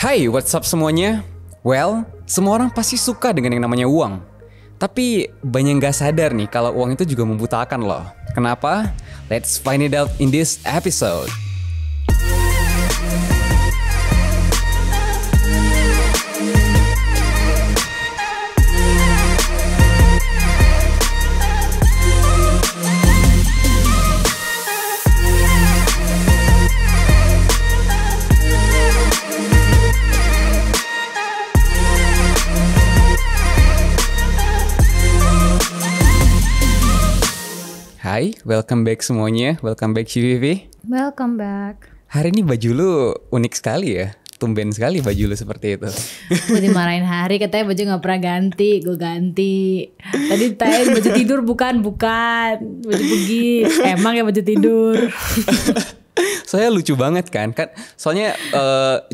Hai, what's up semuanya? Well, semua orang pasti suka dengan yang namanya uang. Tapi banyak yang gak sadar nih kalau uang itu juga membutakan loh. Kenapa? Let's find it out in this episode. Hai, welcome back semuanya. Welcome back CVV. Welcome back. Hari ini baju lu unik sekali ya. Tumben sekali baju lu seperti itu. Gue dimarahin Hari, katanya baju gak pernah ganti. Gue ganti. Tadi tanya baju tidur, bukan. Baju pergi. Emang ya baju tidur. Soalnya lucu banget kan soalnya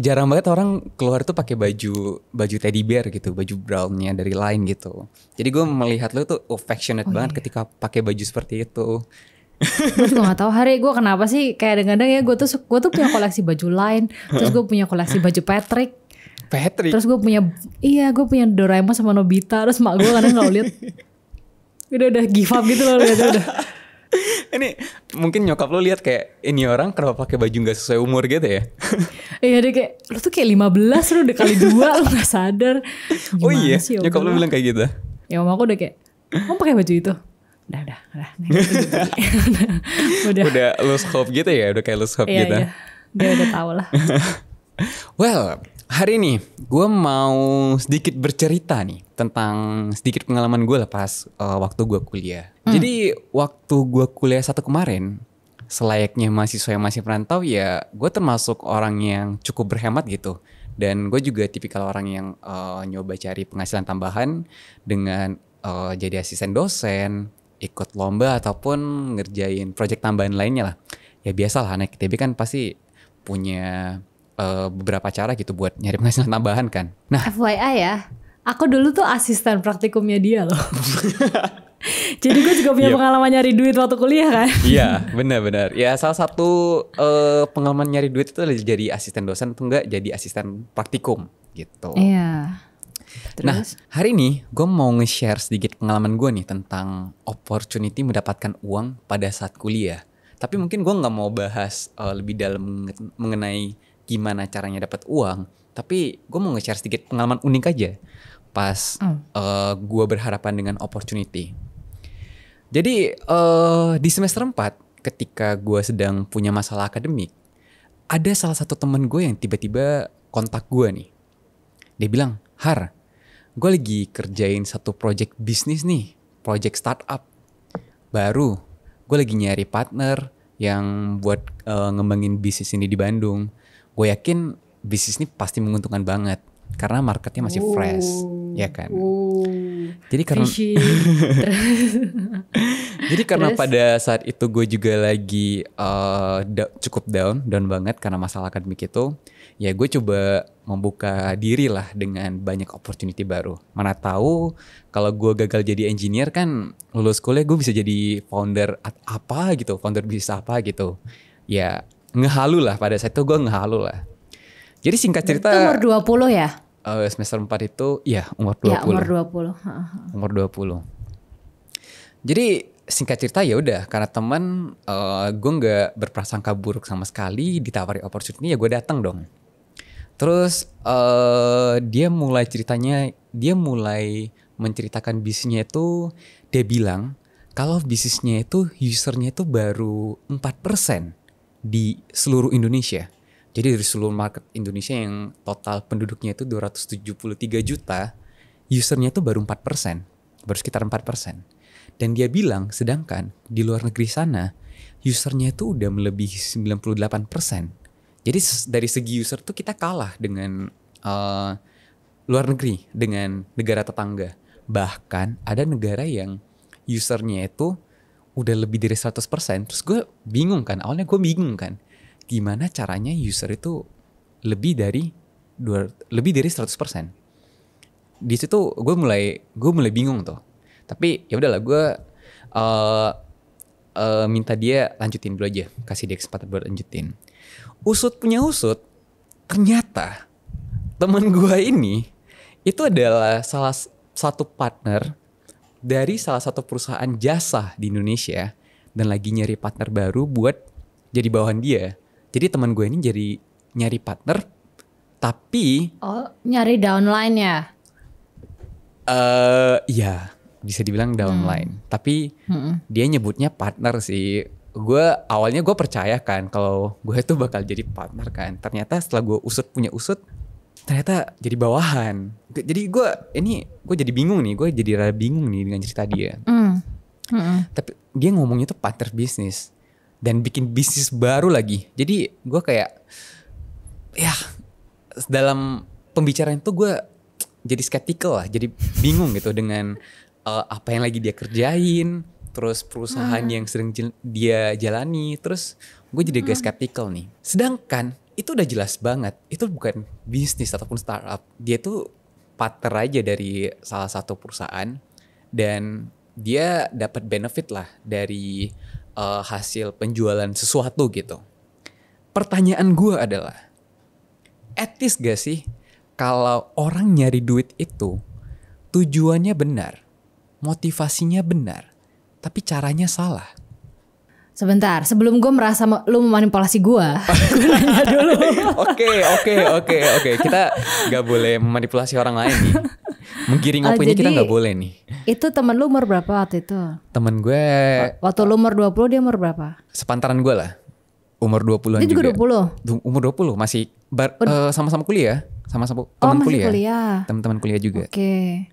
jarang banget orang keluar tuh pakai baju teddy bear gitu, baju brownnya dari Line gitu. Jadi gue melihat lu tuh affectionate banget ketika pakai baju seperti itu. Gue juga gak tahu Hari, gue kenapa sih kayak kadang-kadang ya gue tuh punya koleksi baju Line, terus gue punya koleksi baju Patrick. Terus gue punya Doraemon sama Nobita. Terus mak gue kadang kalau lihat udah give up gitu loh, udah. Ini mungkin nyokap lo lihat kayak ini orang kenapa pakai baju nggak sesuai umur gitu ya? Iya dia kayak lo tuh kayak 15 lo udah kali 2 lo nggak sadar. Gimana oh iya, sih, nyokap lo bilang kayak gitu. Ya mama aku udah kayak, kamu pakai baju itu? Udah. Udah lose hope gitu ya, udah kayak lose hope iya, gitu. Iya, dia udah tahu lah. Well, hari ini gue mau sedikit bercerita nih tentang sedikit pengalaman gue lah pas waktu gue kuliah. Jadi waktu gue kuliah kemarin, selayaknya mahasiswa yang masih merantau ya, gue termasuk orang yang cukup berhemat gitu. Dan gue juga tipikal orang yang nyoba cari penghasilan tambahan dengan jadi asisten dosen, ikut lomba ataupun ngerjain proyek tambahan lainnya lah. Ya biasalah anak ITB kan pasti punya beberapa cara gitu buat nyari penghasilan tambahan kan. Nah, FYI ya, aku dulu tuh asisten praktikumnya dia loh. Jadi gue juga punya pengalaman nyari duit waktu kuliah kan. Iya, benar-benar. Ya salah satu pengalaman nyari duit itu adalah jadi asisten dosen atau enggak jadi asisten praktikum gitu. Iya. Terus? Nah, hari ini gue mau nge-share sedikit pengalaman gue nih tentang opportunity mendapatkan uang pada saat kuliah. Tapi mungkin gue nggak mau bahas lebih dalam mengenai gimana caranya dapat uang. Tapi gue mau nge-share sedikit pengalaman unik aja pas gue berhadapan dengan opportunity. Jadi di semester 4 ketika gue sedang punya masalah akademik, ada salah satu temen gue yang tiba-tiba kontak gue nih. Dia bilang, Har, gue lagi kerjain satu project bisnis nih, project startup baru. Gue lagi nyari partner yang buat ngembangin bisnis ini di Bandung. Gue yakin bisnis ini pasti menguntungkan banget karena marketnya masih fresh, ya kan? Jadi karena pada saat itu gue juga lagi cukup down banget karena masalah akademik itu, ya gue coba membuka diri lah dengan banyak opportunity baru. Mana tahu kalau gue gagal jadi engineer kan, lulus kuliah gue bisa jadi founder apa gitu, founder bisnis apa gitu. Ya ngehalu lah, pada saat itu gue ngehalu lah. Jadi singkat cerita, itu umur 20 ya? Semester 4 itu ya umur 20. Ya umur 20. Umur 20. Jadi singkat cerita ya udah, karena teman gue nggak berprasangka buruk sama sekali, ditawari opportunity ya gue datang dong. Terus dia mulai menceritakan bisnisnya itu, dia bilang kalau bisnisnya itu usernya itu baru 4% di seluruh Indonesia. Jadi dari seluruh market Indonesia yang total penduduknya itu 273 juta, usernya itu baru 4%, baru sekitar 4%. Dan dia bilang sedangkan di luar negeri sana usernya itu udah melebihi 98%. Jadi dari segi user tuh kita kalah dengan luar negeri, dengan negara tetangga. Bahkan ada negara yang usernya itu udah lebih dari 100%. Terus gue bingung kan, awalnya gue bingung kan, gimana caranya user itu lebih dari 100%. Di situ gue mulai bingung tuh. Tapi ya udahlah, gue minta dia lanjutin dulu aja, kasih dia kesempatan buat lanjutin. Usut punya usut, ternyata temen gue ini itu adalah salah satu partner dari salah satu perusahaan jasa di Indonesia dan lagi nyari partner baru buat jadi bawahan dia. Jadi teman gue ini jadi nyari partner, tapi nyari downline ya? Ya bisa dibilang downline. Tapi dia nyebutnya partner sih. Awalnya gue percaya kan kalau gue itu bakal jadi partner kan. Ternyata setelah gue punya usut, ternyata jadi bawahan. Jadi gue jadi bingung nih. Gue jadi rada bingung nih dengan cerita dia. Tapi dia ngomongnya tuh partner bisnis dan bikin bisnis baru lagi. Jadi gue kayak ya dalam pembicaraan itu gue jadi skeptical lah. Jadi bingung gitu dengan apa yang lagi dia kerjain, terus perusahaan yang sering dia jalani, terus gue jadi agak skeptical nih. Sedangkan itu udah jelas banget, itu bukan bisnis ataupun startup. Dia tuh partner aja dari salah satu perusahaan dan dia dapat benefit lah dari hasil penjualan sesuatu gitu. Pertanyaan gue adalah, etis gak sih kalau orang nyari duit itu tujuannya benar, motivasinya benar, tapi caranya salah? Sebentar, sebelum gue merasa lu memanipulasi gue nanya dulu. Oke. Kita gak boleh memanipulasi orang lain nih. Menggiring opini kita gak boleh nih. Itu temen lu umur berapa waktu itu? Temen gue... Waktu lu umur 20, dia umur berapa? Sepantaran gue lah. Umur 20-an dia juga. 20? Umur 20, masih sama-sama kuliah. Sama-sama teman kuliah. Teman-teman kuliah juga. Oke.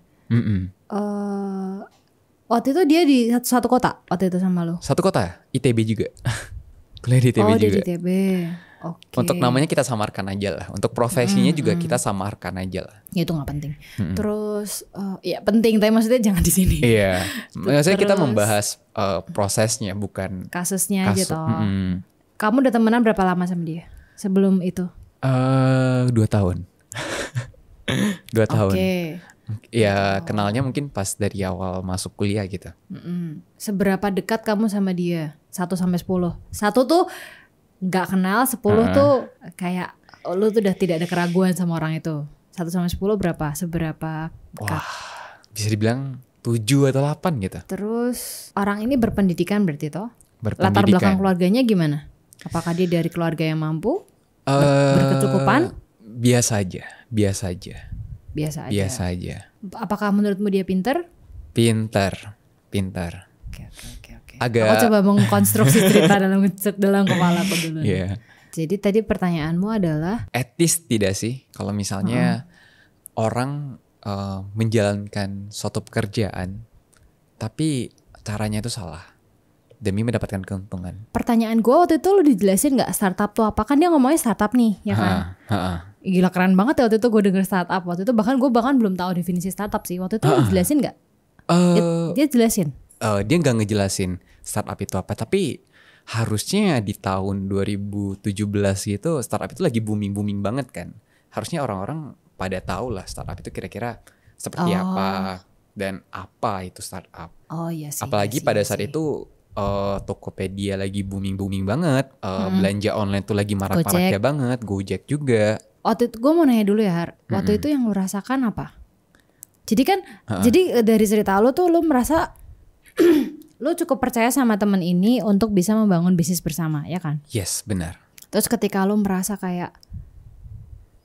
Waktu itu dia di satu kota waktu itu sama lo? Satu kota, ITB juga. Kuliah di ITB juga. Dia di ITB. Oke. Untuk namanya kita samarkan aja lah. Untuk profesinya juga kita samarkan aja lah. Ya, itu nggak penting. Terus ya penting, tapi maksudnya jangan di sini. Iya. Maksudnya kita membahas prosesnya, bukan kasusnya aja toh. Kamu udah temenan berapa lama sama dia sebelum itu? 2 tahun. 2 tahun. Oke. Ya kenalnya mungkin pas dari awal masuk kuliah gitu. Seberapa dekat kamu sama dia? 1-10. 1 tuh gak kenal, 10 tuh kayak lu tuh udah tidak ada keraguan sama orang itu. 1-10 berapa? Seberapa dekat? Wah, bisa dibilang 7 atau 8 gitu. Terus orang ini berpendidikan berarti toh? Berpendidikan. Latar belakang keluarganya gimana? Apakah dia dari keluarga yang mampu? Berkecukupan? Biasa aja. Biasa aja. Apakah menurutmu dia pinter? Pinter. Oke. Agak... Aku coba mengkonstruksi cerita dalam kepala aku dulu. Yeah. Jadi tadi pertanyaanmu adalah, etis tidak sih kalau misalnya orang menjalankan suatu pekerjaan tapi caranya itu salah demi mendapatkan keuntungan. Pertanyaan gue waktu itu lu dijelasin gak startup tuh apa? Kan dia ngomongnya startup nih, ya kan? Gila keren banget ya waktu itu gue denger startup. Waktu itu bahkan belum tahu definisi startup sih. Waktu itu lu dijelasin gak? Dia jelasin? Dia gak ngejelasin startup itu apa. Tapi harusnya di tahun 2017 gitu startup itu lagi booming banget kan. Harusnya orang-orang pada tahu lah startup itu kira-kira seperti apa. Dan apa itu startup. Oh iya sih. Apalagi pada saat itu Tokopedia lagi booming banget, belanja online tuh lagi marak-maraknya banget, Gojek juga. Waktu itu gue mau nanya dulu ya Har, waktu itu yang lu rasakan apa? Jadi kan, jadi dari cerita lu tuh lu merasa lu cukup percaya sama temen ini untuk bisa membangun bisnis bersama, ya kan? Yes, benar. Terus ketika lu merasa kayak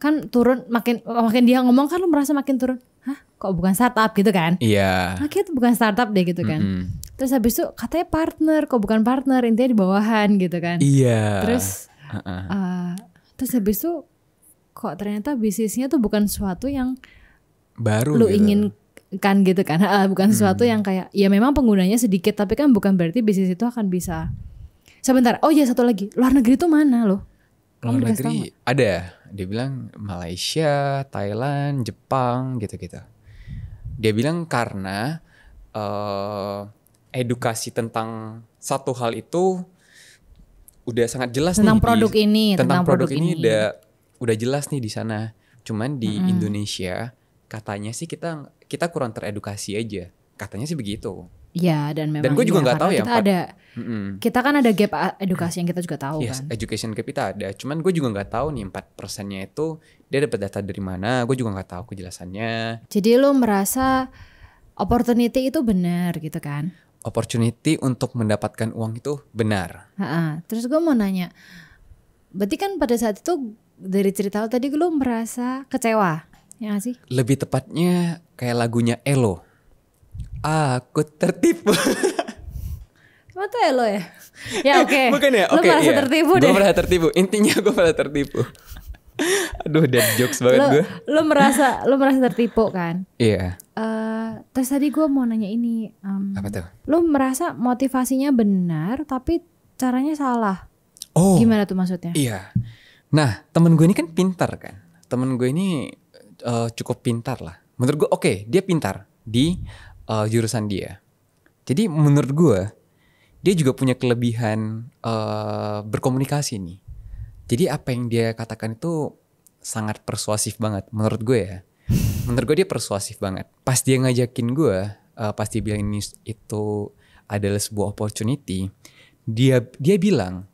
kan turun makin dia ngomong kan lu merasa makin turun. Hah, kok bukan startup gitu kan? Iya. Nah, itu bukan startup deh gitu kan. Terus habis itu katanya partner, kok bukan partner, intinya di bawahan gitu kan. Iya. Terus terus habis itu kok ternyata bisnisnya tuh bukan sesuatu yang baru lu gitu. inginkan gitu kan. Bukan sesuatu yang kayak ya memang penggunanya sedikit, tapi kan bukan berarti bisnis itu akan bisa. Sebentar, oh iya satu lagi, luar negeri tuh mana lo? Luar negeri ada, dia bilang Malaysia, Thailand, Jepang gitu-gitu. Dia bilang karena edukasi tentang satu hal itu udah sangat jelas tentang nih tentang produk ini udah jelas nih di sana. Cuman di Indonesia katanya sih kita kurang teredukasi aja. Katanya sih begitu. Iya, dan memang gue juga nggak tahu ya. Kita kan ada gap edukasi yang kita juga tahu yes, kan. Education gap kita ada. Cuman gue juga nggak tahu nih 4%-nya itu dia dapat data dari mana. Gue juga nggak tahu kejelasannya. Jadi lu merasa opportunity itu benar gitu kan? Opportunity untuk mendapatkan uang itu benar. Terus gue mau nanya, berarti kan pada saat itu dari cerita lo tadi lu merasa kecewa, ya gak sih? Lebih tepatnya kayak lagunya Elo. Aku tertipu. Cuma tuh Elo ya? Ya oke. Bukan ya? Lu merasa tertipu deh. Gue merasa tertipu. Intinya gue merasa tertipu. Aduh, dead jokes banget gue. Lu merasa tertipu kan? Iya. Terus tadi gue mau nanya ini. Apa tuh? Lu merasa motivasinya benar tapi caranya salah. Oh. Gimana tuh maksudnya? Iya. Nah, temen gue ini kan pintar kan. Temen gue ini cukup pintar lah. Menurut gue oke, dia pintar di jurusan dia. Jadi menurut gue dia juga punya kelebihan berkomunikasi nih. Jadi apa yang dia katakan itu sangat persuasif banget menurut gue ya. Menurut gue dia persuasif banget. Pas dia ngajakin gue, pas dia bilang ini itu adalah sebuah opportunity, dia bilang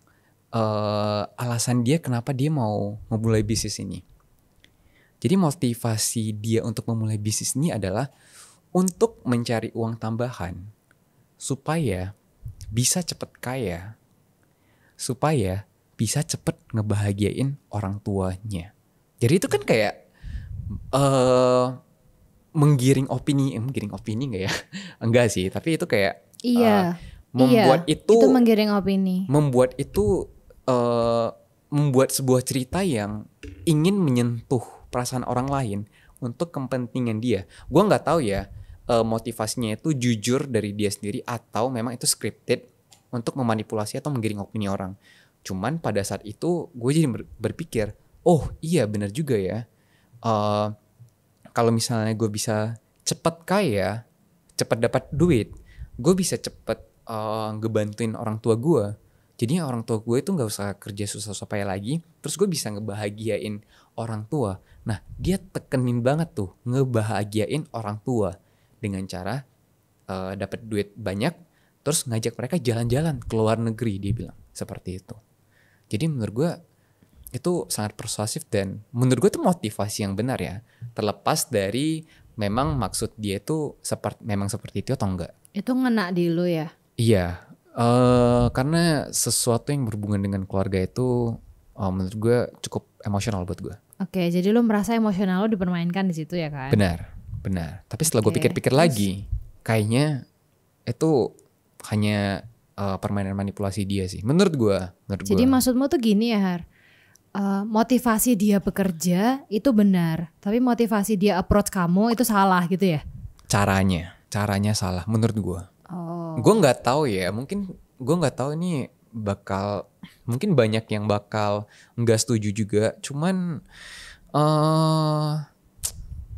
alasan dia kenapa dia mau memulai bisnis ini. Jadi motivasi dia untuk memulai bisnis ini adalah untuk mencari uang tambahan supaya bisa cepet kaya, supaya bisa cepet ngebahagiain orang tuanya. Jadi itu kan kayak menggiring opini nggak ya? Enggak sih, tapi itu kayak membuat itu menggiring opini. Membuat sebuah cerita yang ingin menyentuh perasaan orang lain untuk kepentingan dia. Gua nggak tahu ya motivasinya itu jujur dari dia sendiri atau memang itu scripted untuk memanipulasi atau menggiring opini orang. Cuman pada saat itu gue jadi berpikir, oh iya benar juga ya. Kalau misalnya gue bisa cepat kaya, cepat dapat duit, gue bisa cepat ngebantuin orang tua gue. Jadi orang tua gue itu gak usah kerja susah-susah payah lagi. Terus gue bisa ngebahagiain orang tua. Nah dia tekenin banget tuh ngebahagiain orang tua dengan cara dapat duit banyak. Terus ngajak mereka jalan-jalan ke luar negeri, dia bilang seperti itu. Jadi menurut gue itu sangat persuasif dan menurut gue itu motivasi yang benar ya. Terlepas dari memang maksud dia itu memang seperti itu atau enggak. Itu ngena di lu ya? Iya, karena sesuatu yang berhubungan dengan keluarga itu menurut gue cukup emosional buat gue. Oke, jadi lu merasa emosional lu dipermainkan di situ ya kan? Benar. Tapi setelah gue pikir-pikir lagi, kayaknya itu hanya permainan manipulasi dia sih. Menurut gue. Jadi maksudmu tuh gini ya Har? Motivasi dia bekerja itu benar, tapi motivasi dia approach kamu itu salah gitu ya? Caranya salah menurut gue. Gue nggak tahu ya, mungkin gue nggak tahu ini mungkin banyak yang bakal nggak setuju juga. Cuman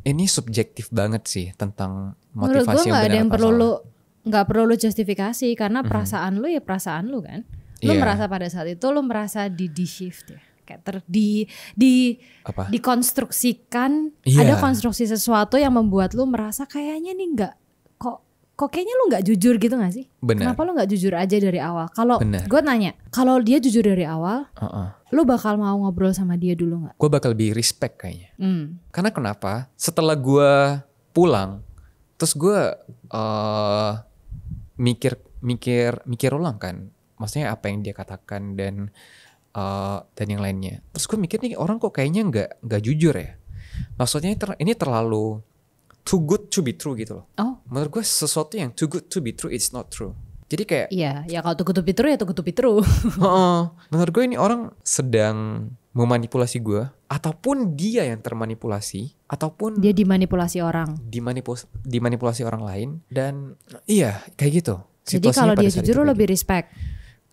ini subjektif banget sih tentang motivasi yang benar atau salah. Nggak perlu lu justifikasi karena perasaan lu ya perasaan lu kan. Lu merasa pada saat itu lu merasa di shift ya. Kayak dikonstruksikan, ada konstruksi sesuatu yang membuat lu merasa kayaknya nih nggak kok kayaknya lu nggak jujur gitu nggak sih? Bener. Kenapa lu nggak jujur aja dari awal? Kalau gue nanya, kalau dia jujur dari awal, lu bakal mau ngobrol sama dia dulu nggak? Gue bakal lebih respect kayaknya. Karena kenapa? Setelah gue pulang, terus gue mikir ulang kan, maksudnya apa yang dia katakan dan yang lainnya. Terus gue mikir nih orang kok kayaknya nggak jujur ya. Maksudnya ini terlalu too good to be true gitu loh. Menurut gue sesuatu yang too good to be true it's not true. Jadi kayak ya kalau too good to be true ya too good to be true. Menurut gue ini orang sedang memanipulasi gue, ataupun dia yang termanipulasi, ataupun dia dimanipulasi orang. Dimanipulasi orang lain. Dan iya kayak gitu. Jadi kalau dia jujur lo lebih respect.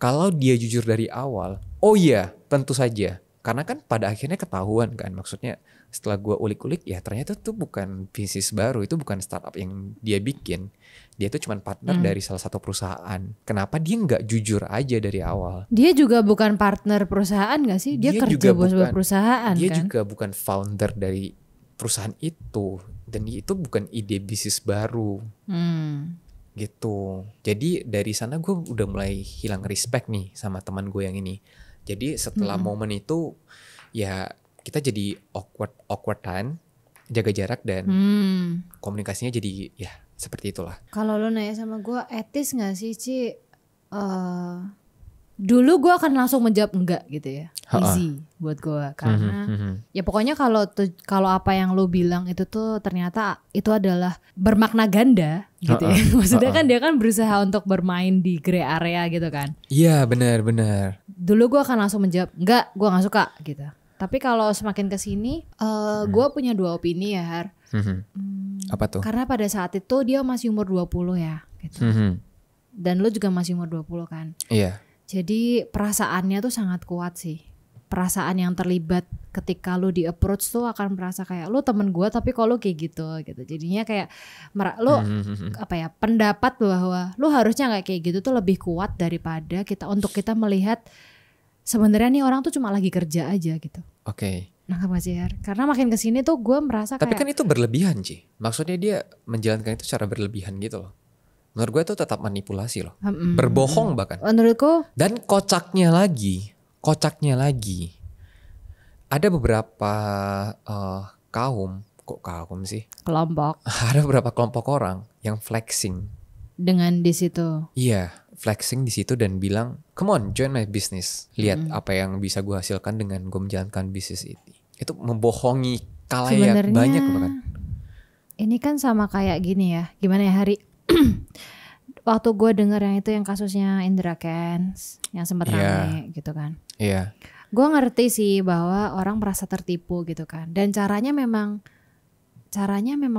Kalau dia jujur dari awal, oh iya tentu saja. Karena kan pada akhirnya ketahuan kan, maksudnya setelah gue ulik-ulik ya ternyata tuh bukan bisnis baru, itu bukan startup yang dia bikin. Dia tuh cuma partner dari salah satu perusahaan. Kenapa dia nggak jujur aja dari awal? Dia juga bukan partner perusahaan gak sih? Dia kerja buat sebuah perusahaan dia kan? Dia juga bukan founder dari perusahaan itu. Dan itu bukan ide bisnis baru. Gitu. Jadi dari sana gue udah mulai hilang respect nih sama teman gue yang ini. Jadi setelah momen itu ya kita jadi awkwardan, jaga jarak dan komunikasinya jadi ya seperti itulah. Kalau lo nanya sama gue etis nggak sih Ci? Dulu gue akan langsung menjawab enggak gitu ya, easy buat gue karena ya pokoknya kalau apa yang lo bilang itu tuh ternyata itu adalah bermakna ganda gitu ya. Maksudnya kan dia kan berusaha untuk bermain di gray area gitu kan. Iya benar. Dulu gue akan langsung menjawab enggak, gue nggak suka gitu. Tapi kalau semakin kesini, gue punya dua opini ya Har. Apa tuh? Karena pada saat itu dia masih umur 20 ya gitu. Dan lo juga masih umur 20 kan. Iya. Jadi perasaannya tuh sangat kuat sih. Perasaan yang terlibat ketika lo di approach tuh akan merasa kayak lo temen gue tapi kok lo kayak gitu. Jadinya kayak lo apa ya, pendapat bahwa lo harusnya nggak kayak gitu tuh lebih kuat daripada kita melihat sebenarnya nih orang tuh cuma lagi kerja aja gitu. Oke. Nah sih Har, karena makin kesini tuh gue merasa tapi kayak kan itu berlebihan Ci. Maksudnya dia menjalankan itu secara berlebihan gitu loh. Menurut gue itu tetap manipulasi loh. Berbohong bahkan. Menurutku. Dan kocaknya lagi. Ada beberapa kaum sih. Kelompok. Ada beberapa kelompok orang yang flexing. Dengan di situ. Iya, flexing di situ dan bilang, come on, join my business. Lihat apa yang bisa gue hasilkan dengan gue menjalankan bisnis ini. Itu membohongi kalayak banyak bahkan. Ini kan sama kayak gini ya. Gimana ya Hari? Waktu gue denger yang itu yang kasusnya Indra Kents yang sempat rame gitu kan. Iya. Gue ngerti sih bahwa orang merasa tertipu gitu kan. Dan caranya memang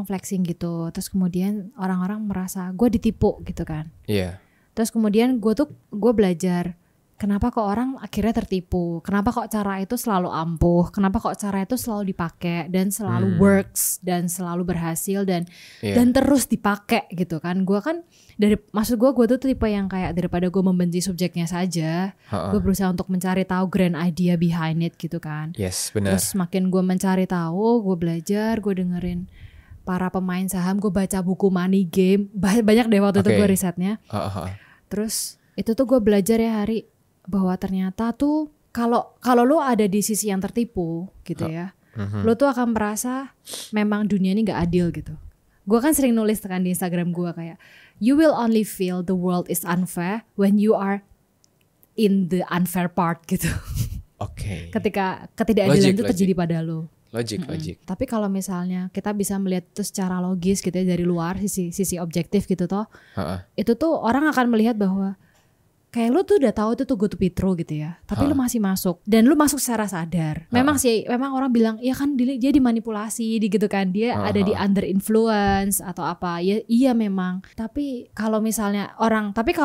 flexing gitu. Terus kemudian orang-orang merasa gue ditipu gitu kan. Iya. Terus kemudian gue belajar kenapa kok orang akhirnya tertipu. Kenapa kok cara itu selalu ampuh. Kenapa kok cara itu selalu dipakai dan selalu works dan selalu berhasil dan terus dipakai gitu kan. Gue kan maksud gue tuh tipe yang kayak daripada gue membenci subjeknya saja, gue berusaha untuk mencari tahu grand idea behind it gitu kan. Yes, benar. Terus makin gue mencari tahu, gue belajar, gue dengerin para pemain saham, gue baca buku Money Game, banyak deh waktu itu gue risetnya. Terus itu tuh gue belajar ya Hari, bahwa ternyata tuh kalau lu ada di sisi yang tertipu gitu ya, lu tuh akan merasa memang dunia ini nggak adil gitu. Gue kan sering nulis kan di Instagram gue kayak, you will only feel the world is unfair when you are in the unfair part gitu. Oke. Ketika ketidakadilan itu terjadi pada lu. Logik. Tapi kalau misalnya kita bisa melihat itu secara logis gitu ya dari luar, sisi objektif gitu toh, itu tuh orang akan melihat bahwa kayak lu tuh udah tahu itu tuh good to be true gitu ya, tapi lu masih masuk dan lu masuk secara sadar. Memang orang bilang ya kan dia dimanipulasi gitu kan, dia ada di under influence atau apa ya, iya memang. Tapi kalau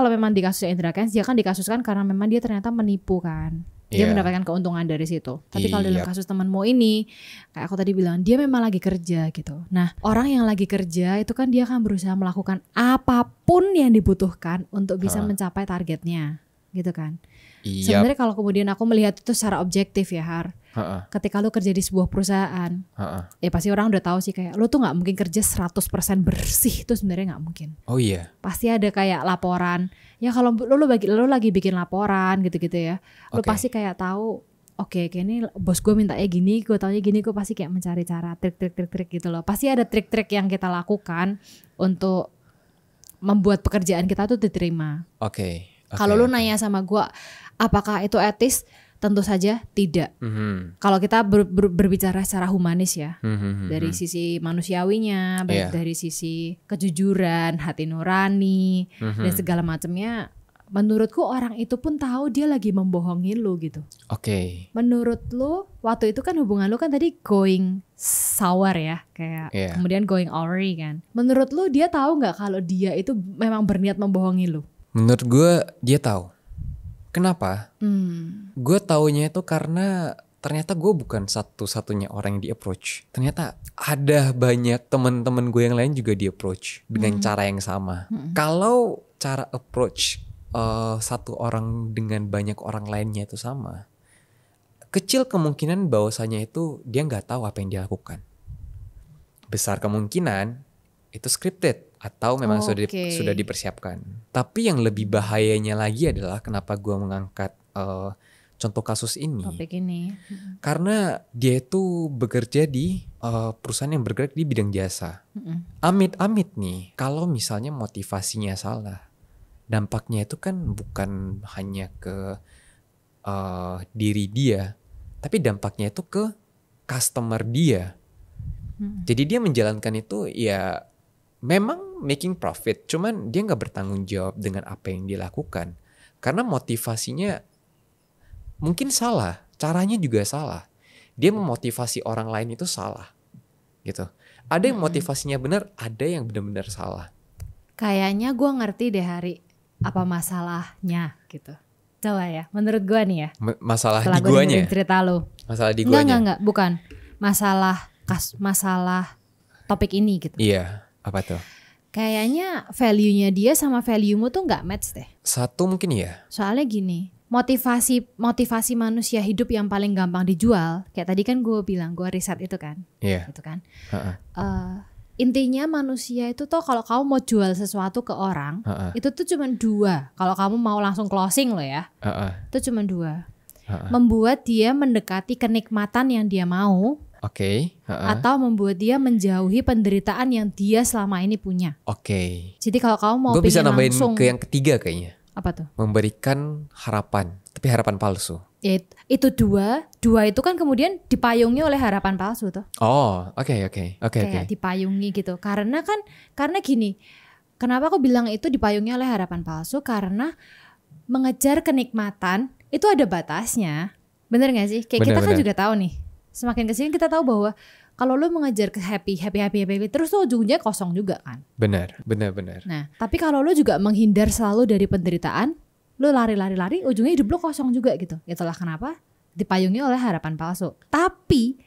memang di kasusnya Indra Kents, dia kan dikasuskan karena memang dia ternyata menipu kan. Dia mendapatkan keuntungan dari situ. Tapi kalau dalam kasus temanmu ini, kayak aku tadi bilang, dia memang lagi kerja gitu. Nah, orang yang lagi kerja itu kan dia akan berusaha melakukan apapun yang dibutuhkan untuk bisa mencapai targetnya, gitu kan. Sebenarnya kalau kemudian aku melihat itu secara objektif ya Har, ketika lu kerja di sebuah perusahaan, ya pasti orang udah tahu sih kayak lu tuh nggak mungkin kerja 100% bersih, itu sebenarnya nggak mungkin. Oh iya. Pasti ada kayak laporan. Ya kalau lu lagi bikin laporan gitu-gitu ya, lu pasti kayak tahu. Oke, kayak ini bos gue mintanya gini, gue taunya gini, gue pasti kayak mencari cara trik gitu loh. Pasti ada trik-trik yang kita lakukan untuk membuat pekerjaan kita tuh diterima. Oke. Kalau lu nanya sama gue, apakah itu etis? Tentu saja tidak. Kalau kita berbicara secara humanis ya, dari sisi manusiawinya, baik dari sisi kejujuran, hati nurani, dan segala macamnya, menurutku orang itu pun tahu dia lagi membohongin lu gitu. Oke. Menurut lu, waktu itu kan hubungan lu kan tadi going sour ya, kayak kemudian going awry kan. Menurut lu dia tahu nggak kalau dia itu memang berniat membohongi lu? Menurut gue dia tahu. Kenapa? Gue taunya itu karena ternyata gue bukan satu-satunya orang yang di approach. Ternyata ada banyak teman-teman gue yang lain juga di approach dengan cara yang sama. Kalau cara approach satu orang dengan banyak orang lainnya itu sama, kecil kemungkinan bahwasanya itu dia nggak tahu apa yang dia lakukan. Besar kemungkinan itu scripted. atau memang sudah dipersiapkan. Tapi yang lebih bahayanya lagi adalah kenapa gue mengangkat contoh kasus ini. Topik ini. Karena dia itu bekerja di perusahaan yang bergerak di bidang jasa. Amit-amit nih, kalau misalnya motivasinya salah, dampaknya itu kan bukan hanya ke diri dia, tapi dampaknya itu ke customer dia. Jadi dia menjalankan itu ya memang making profit, cuman dia nggak bertanggung jawab dengan apa yang dia lakukan. Karena motivasinya mungkin salah, caranya juga salah. Dia memotivasi orang lain itu salah, gitu. Ada yang motivasinya benar, ada yang benar-benar salah. Kayaknya gue ngerti deh Hari, apa masalahnya gitu. Coba ya, menurut gue nih ya. Masalah di guanya? Cerita lo. Masalah di guanya? Enggak, bukan. Masalah topik ini gitu. Iya, apa tuh? Kayaknya value-nya dia sama value-mu tuh gak match deh. Satu mungkin ya. Soalnya gini, motivasi manusia hidup yang paling gampang dijual, kayak tadi kan gue bilang, gue riset itu kan. Iya. Gitu kan. Intinya manusia itu tuh kalau kamu mau jual sesuatu ke orang, itu tuh cuma dua. Kalau kamu mau langsung closing loh ya, itu cuma dua. Membuat dia mendekati kenikmatan yang dia mau, atau membuat dia menjauhi penderitaan yang dia selama ini punya. Jadi kalau kamu mau gue bisa nambahin langsung, ke yang ketiga kayaknya. Apa tuh? Memberikan harapan, tapi harapan palsu. Ya, itu dua itu kan kemudian dipayungi oleh harapan palsu tuh. Oke. Kayak dipayungi gitu. Karena gini, kenapa aku bilang itu dipayungi oleh harapan palsu? Karena mengejar kenikmatan itu ada batasnya. Bener gak sih? Kayak kita kan juga tahu nih. Semakin kesini kita tahu bahwa kalau lu mengejar ke happy terus tuh ujungnya kosong juga kan. Benar. Nah, tapi kalau lu juga menghindar selalu dari penderitaan, lu lari, ujungnya hidup lu kosong juga gitu. Itulah kenapa dipayungi oleh harapan palsu. Tapi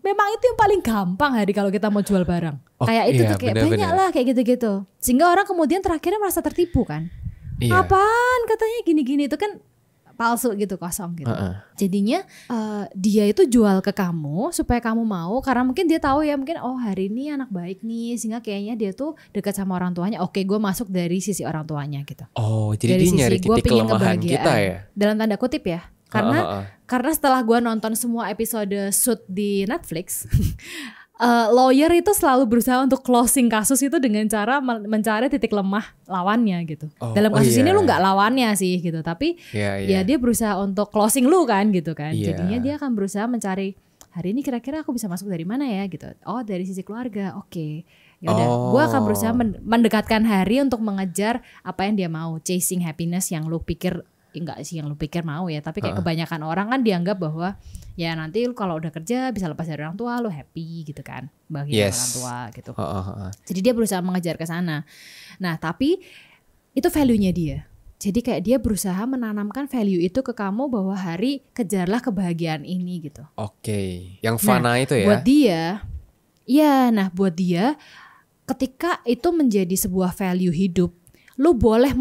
memang itu yang paling gampang Hari kalau kita mau jual barang. Kayak itu tuh kayak banyak lah kayak gitu-gitu. Sehingga orang kemudian terakhirnya merasa tertipu kan. Apaan katanya gini-gini, itu kan palsu gitu, kosong gitu. Jadinya dia itu jual ke kamu supaya kamu mau, karena mungkin dia tahu ya, mungkin Hari ini anak baik nih, sehingga kayaknya dia tuh dekat sama orang tuanya. Oke, gue masuk dari sisi orang tuanya gitu. Jadi dia nyari titik kelemahan kita ya. Dalam tanda kutip ya. Karena setelah gue nonton semua episode Suits di Netflix, lawyer itu selalu berusaha untuk closing kasus itu dengan cara mencari titik lemah lawannya gitu. Dalam kasus ini lu nggak lawannya sih gitu, tapi ya dia berusaha untuk closing lu kan gitu kan. Jadinya dia akan berusaha mencari, hari ini kira-kira aku bisa masuk dari mana ya gitu. Dari sisi keluarga. Oke. Yaudah, gue akan berusaha mendekatkan Hari untuk mengejar apa yang dia mau, chasing happiness yang lu pikir. Enggak sih yang lu pikir mau ya, tapi kayak kebanyakan orang kan dianggap bahwa ya nanti lu kalau udah kerja bisa lepas dari orang tua, lu happy gitu kan, bahagia orang tua gitu. Jadi dia berusaha mengejar ke sana. Nah, tapi itu value-nya dia. Jadi kayak dia berusaha menanamkan value itu ke kamu bahwa Hari kejarlah kebahagiaan ini gitu. Yang fana itu ya. Buat dia, buat dia ketika itu menjadi sebuah value hidup, lu boleh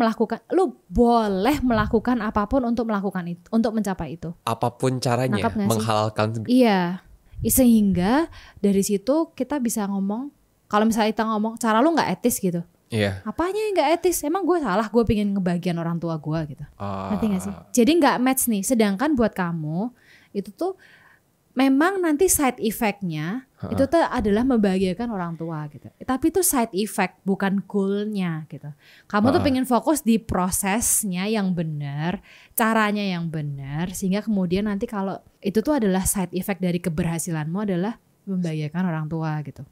melakukan apapun untuk melakukan itu, untuk mencapai itu. Apapun caranya, menghalalkan. Iya, sehingga dari situ kita bisa ngomong, kalau misalnya kita ngomong cara lu nggak etis gitu. Apanya yang nggak etis? Emang gue salah, gue pengen ngebahagiain orang tua gue gitu. Ngerti nggak sih? Jadi nggak match nih. Sedangkan buat kamu itu tuh memang nanti side effect-nya itu tuh adalah membahagiakan orang tua gitu. Tapi itu side effect, bukan goal-nya gitu. Kamu tuh pengen fokus di prosesnya yang benar, caranya yang benar, sehingga kemudian nanti kalau itu tuh adalah side effect dari keberhasilanmu adalah membahagiakan orang tua gitu.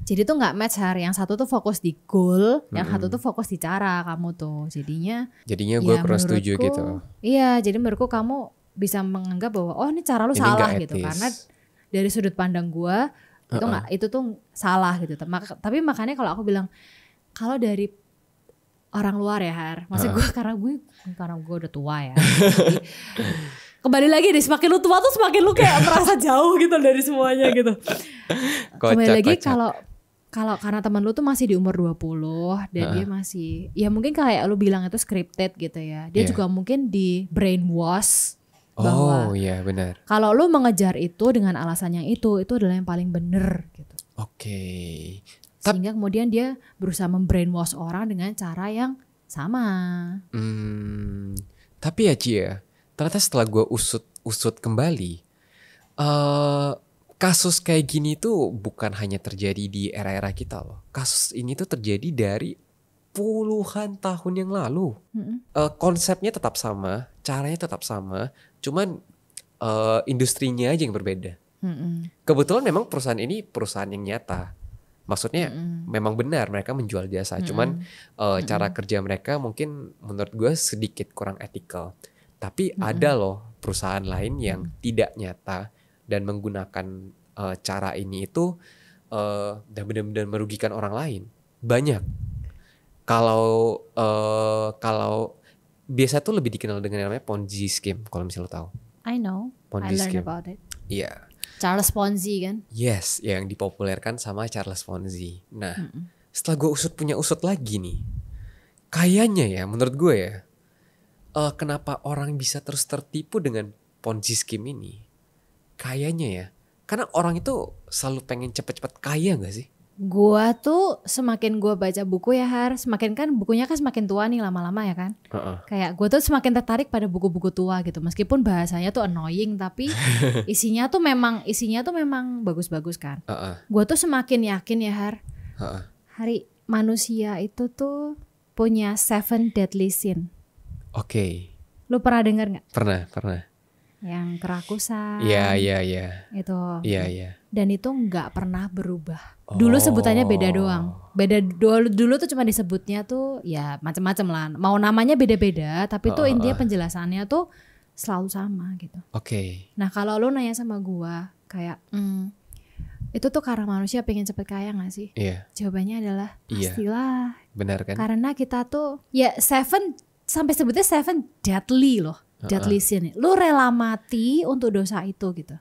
Jadi tuh nggak match Hari. Yang satu tuh fokus di goal, yang satu tuh fokus di cara kamu tuh. Jadinya gue kurang setuju gitu. Iya, jadi menurutku kamu bisa menganggap bahwa ini cara lu ini salah gitu, karena dari sudut pandang gue itu tuh salah gitu. Tapi makanya kalau aku bilang, kalau dari orang luar ya Har, maksud gue karena gue udah tua ya. Jadi, kembali lagi deh, semakin lu tua tuh semakin lu kayak merasa jauh gitu dari semuanya gitu. Kembali lagi kalau karena teman lu tuh masih di umur 20 dan dia masih, ya mungkin kayak lu bilang itu scripted gitu ya. Dia juga mungkin di brainwash bahwa benar. Kalau lu mengejar itu dengan alasan yang itu adalah yang paling benar gitu. Sehingga kemudian dia berusaha membrainwash orang dengan cara yang sama. Tapi ya Ci ya, ternyata setelah gue usut kembali, kasus kayak gini tuh bukan hanya terjadi di era-era kita loh. Kasus ini tuh terjadi dari puluhan tahun yang lalu. Konsepnya tetap sama, caranya tetap sama, cuman industrinya aja yang berbeda. Kebetulan memang perusahaan ini perusahaan yang nyata. Maksudnya memang benar mereka menjual jasa, cuman cara kerja mereka mungkin menurut gue sedikit kurang etikal. Tapi ada loh perusahaan lain yang tidak nyata dan menggunakan cara ini itu dan benar-benar merugikan orang lain. Banyak. Kalau biasa tuh lebih dikenal dengan namanya Ponzi scheme, kalau misalnya lo tahu. I know. Ponzi I learned scheme. about it. Iya. Charles Ponzi kan? Yes, yang dipopulerkan sama Charles Ponzi. Nah, setelah gue punya usut lagi nih, kayaknya ya menurut gue ya, kenapa orang bisa terus tertipu dengan Ponzi scheme ini? Kayaknya ya, karena orang itu selalu pengen cepet-cepet kaya gak sih? Gua tuh semakin gua baca buku ya Har, semakin kan bukunya kan semakin tua nih lama-lama ya kan. Kayak gua tuh semakin tertarik pada buku-buku tua gitu. Meskipun bahasanya tuh annoying tapi isinya tuh memang bagus-bagus kan. Gua tuh semakin yakin ya Har. Hari manusia itu tuh punya 7 deadly sin. Oke. Lu pernah dengar nggak? Pernah. Yang kerakusan. Iya. Itu. Iya. Dan itu nggak pernah berubah. Dulu sebutannya beda doang. Beda dulu tuh cuma disebutnya tuh ya macam-macam lah. Mau namanya beda-beda, tapi tuh intinya penjelasannya tuh selalu sama gitu. Oke. Nah kalau lu nanya sama gua kayak itu tuh karena manusia pengen cepet kaya gak sih? Iya. Jawabannya adalah Iya. pastilah. Benar kan? Karena kita tuh ya 7 sampai sebutnya 7 deadly loh. Deadly sin. Lu rela mati untuk dosa itu gitu.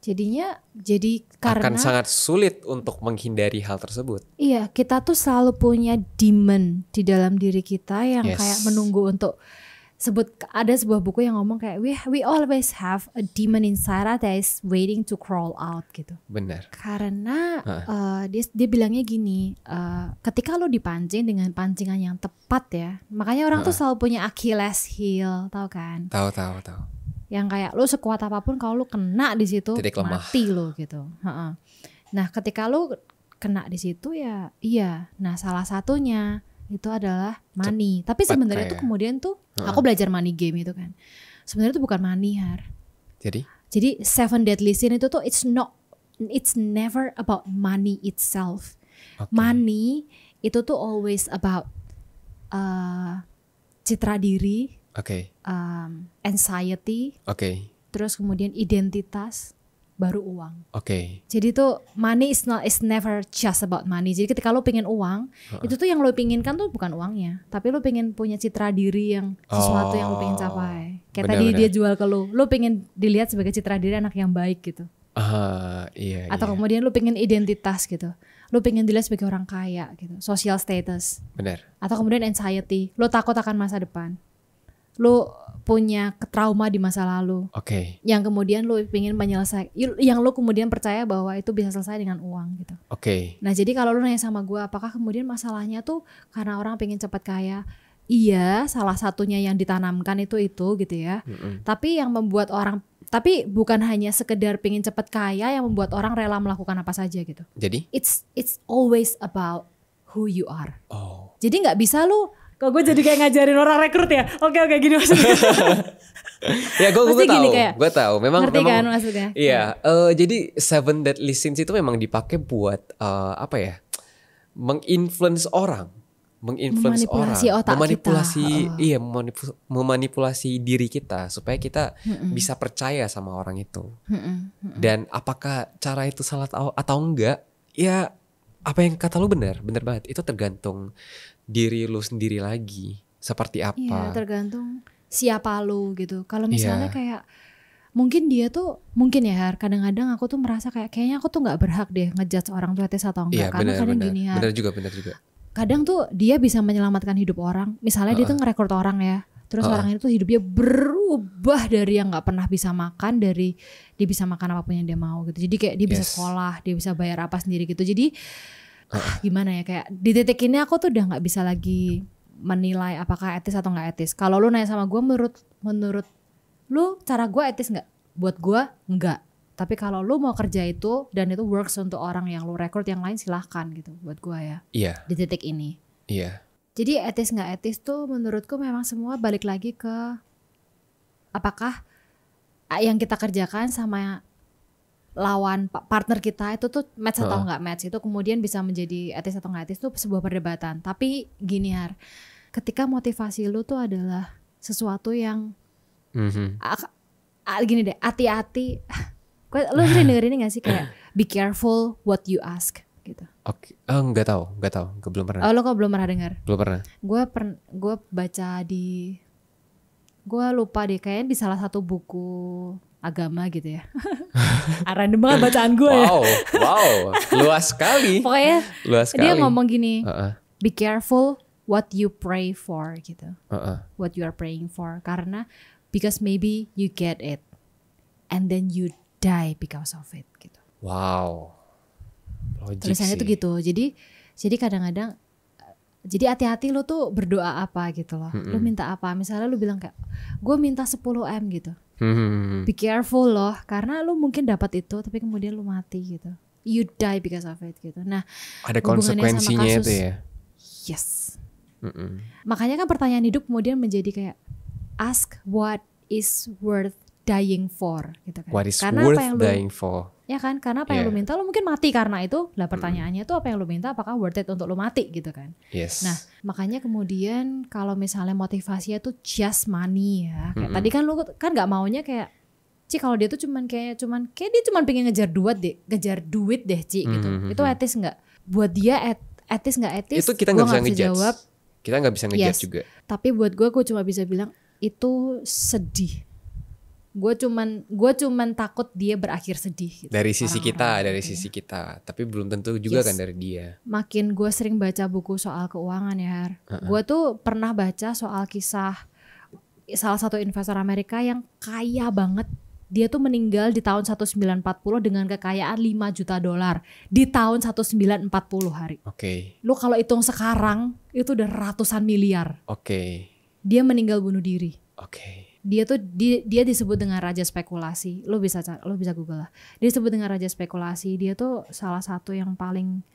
Jadi karena akan sangat sulit untuk menghindari hal tersebut. Iya, kita tuh selalu punya demon di dalam diri kita yang kayak menunggu untuk ada sebuah buku yang ngomong kayak we always have a demon inside us that is waiting to crawl out gitu. Benar. Karena dia bilangnya gini, ketika lo dipancing dengan pancingan yang tepat ya, makanya orang tuh selalu punya Achilles heel, tahu kan? Tahu. Yang kayak lo sekuat apapun kalau lo kena di situ mati lo gitu. Nah ketika lo kena di situ ya iya. Nah salah satunya itu adalah money. Tapi sebenarnya itu kemudian tuh aku belajar money game itu kan. Sebenarnya itu bukan money Har. Jadi 7 deadly sin itu tuh it's never about money itself. Money itu tuh always about citra diri. Anxiety, terus kemudian identitas, baru uang. Jadi tuh money is never just about money. Jadi ketika lo pengen uang, itu tuh yang lo pinginkan tuh bukan uangnya, tapi lo pengen punya citra diri yang sesuatu yang lo pengen capai. Kayak tadi dia jual ke lo pengen dilihat sebagai citra diri anak yang baik gitu. Iya. Atau kemudian lo pengen identitas gitu. Lo pengen dilihat sebagai orang kaya gitu, social status. Benar. Atau kemudian anxiety, lo takut akan masa depan. Lo punya trauma di masa lalu, yang kemudian lo pengen menyelesaikan, yang lo kemudian percaya bahwa itu bisa selesai dengan uang gitu. Nah jadi kalau lo nanya sama gue, apakah kemudian masalahnya tuh karena orang pengen cepat kaya? Iya, salah satunya yang ditanamkan itu gitu ya. Tapi yang membuat orang, tapi bukan hanya sekedar pengen cepat kaya yang membuat orang rela melakukan apa saja gitu. Jadi? It's always about who you are. Jadi nggak bisa lo. Kok gue jadi kayak ngajarin orang rekrut ya? Oke gini maksudnya. Ya gue tahu. Memang ngerti kan maksudnya? Iya. Jadi 7 deadly sins itu memang dipakai buat apa ya? Menginfluence orang, memanipulasi otak memanipulasi, kita. Memanipulasi diri kita supaya kita bisa percaya sama orang itu. Dan apakah cara itu salah atau enggak? Ya apa yang kata lu benar banget. Itu tergantung diri lu sendiri lagi seperti apa. Iya, tergantung siapa lu gitu. Kalau misalnya kayak mungkin dia tuh ya Har, kadang-kadang aku tuh merasa kayaknya aku tuh nggak berhak deh ngejudge orang tuh etis atau enggak. Karena kadang gini Har. Benar juga. Kadang tuh dia bisa menyelamatkan hidup orang. Misalnya dia tuh ngerekrut orang ya. Terus orang itu hidupnya berubah dari yang nggak pernah bisa makan, dari dia bisa makan apapun yang dia mau gitu. Jadi kayak dia bisa sekolah, dia bisa bayar apa sendiri gitu. Jadi gimana ya, kayak di titik ini aku tuh udah nggak bisa lagi menilai apakah etis atau nggak etis. Kalau lu nanya sama gue, menurut lu cara gue etis nggak? Buat gue nggak. Tapi kalau lu mau kerja itu dan itu works untuk orang yang lu rekrut yang lain, silahkan gitu. Buat gue ya. Iya. Di titik ini. Iya. Jadi etis nggak etis tuh menurutku memang semua balik lagi ke apakah yang kita kerjakan sama lawan partner kita itu tuh match atau nggak match. Itu kemudian bisa menjadi etis atau nggak etis tuh sebuah perdebatan. Tapi gini Har, ketika motivasi lu tuh adalah sesuatu yang gini deh, hati-hati. Lu sering denger ini gak sih kayak be careful what you ask gitu. Oke, nggak tahu, belum pernah. Oh, lo kok belum pernah dengar? Belum pernah. Gue baca gue lupa deh, kayaknya di salah satu buku agama gitu ya. Random banget bacaan gue ya. Wow, luas sekali. Pokoknya dia ngomong gini, be careful what you pray for gitu. What you are praying for, karena because maybe you get it and then you die because of it gitu. Wow. Logik tulisannya sih. tuh gitu. Jadi kadang-kadang jadi hati-hati lo tuh berdoa apa gitu loh. Lo minta apa? Misalnya lo bilang kayak gue minta 10M gitu. Be careful loh, karena lo mungkin dapat itu tapi kemudian lo mati gitu. You die because of it gitu. Nah, ada konsekuensinya kasus, itu ya. Yes. Makanya kan pertanyaan hidup kemudian menjadi kayak ask what is worth dying for gitu kan. What is karena worth apa yang dying for? Ya kan, karena apa yang lu minta lu mungkin mati karena itu. Lah pertanyaannya tuh apa yang lu minta apakah worth it untuk lu mati gitu kan. Yes. Nah, makanya kemudian kalau misalnya motivasinya tuh just money ya. Kayak tadi kan lu kan enggak maunya kayak Ci kalau dia tuh cuman kayak dia cuman pengen ngejar duit deh Ci gitu. Itu etis enggak? Buat dia etis enggak etis? Itu kita enggak bisa ngejudge. Jawab. Kita enggak bisa ngejudge juga. Tapi buat gue cuma bisa bilang itu sedih. Gue cuman takut dia berakhir sedih gitu. Dari sisi kita, tapi belum tentu juga kan dari dia. Makin gue sering baca buku soal keuangan ya Har. Gue tuh pernah baca soal kisah salah satu investor Amerika yang kaya banget. Dia tuh meninggal di tahun 1940 dengan kekayaan $5 juta di tahun 1940 Hari. Oke. Lu kalau hitung sekarang itu udah ratusan miliar. Oke. Dia meninggal bunuh diri. Oke. Dia disebut dengan raja spekulasi. Lo bisa Google lah. Dia disebut dengan raja spekulasi. Dia tuh salah satu yang paling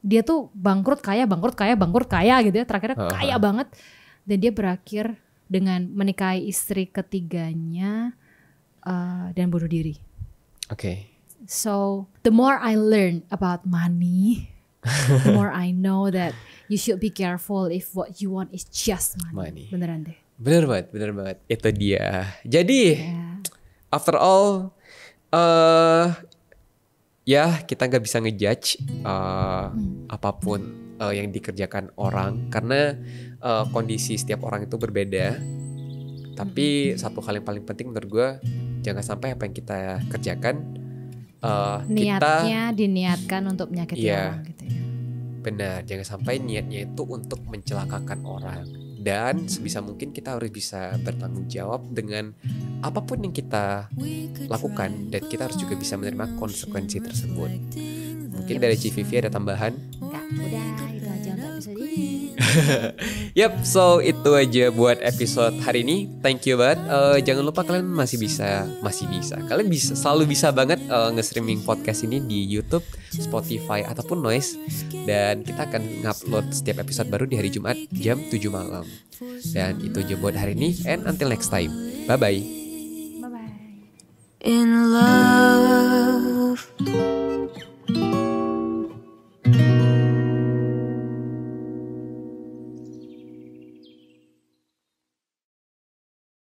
dia tuh bangkrut kaya gitu ya. Terakhirnya kaya banget. Dan dia berakhir dengan menikahi istri ketiganya dan bunuh diri. Oke. So the more I learn about money, the more I know that you should be careful if what you want is just money. Beneran deh. Bener banget. Itu dia. Jadi, after all, ya kita nggak bisa ngejudge apapun yang dikerjakan orang karena kondisi setiap orang itu berbeda. Tapi satu hal yang paling penting menurut gue, jangan sampai apa yang kita kerjakan niatnya diniatkan untuk menyakiti orang gitu ya. Benar, jangan sampai niatnya itu untuk mencelakakan orang. Dan sebisa mungkin kita harus bisa bertanggung jawab dengan apapun yang kita lakukan. Dan kita harus juga bisa menerima konsekuensi tersebut. Mungkin dari Civivi ada tambahan? Enggak, udah itu aja untuk episode ini. Yap, so itu aja buat episode hari ini. Thank you banget. Jangan lupa kalian masih bisa. Kalian selalu bisa banget nge-streaming podcast ini di YouTube, Spotify ataupun Noise. Dan kita akan ngupload setiap episode baru di hari Jumat jam 7 malam. Dan itu aja buat hari ini. And until next time. Bye-bye. Bye-bye. In love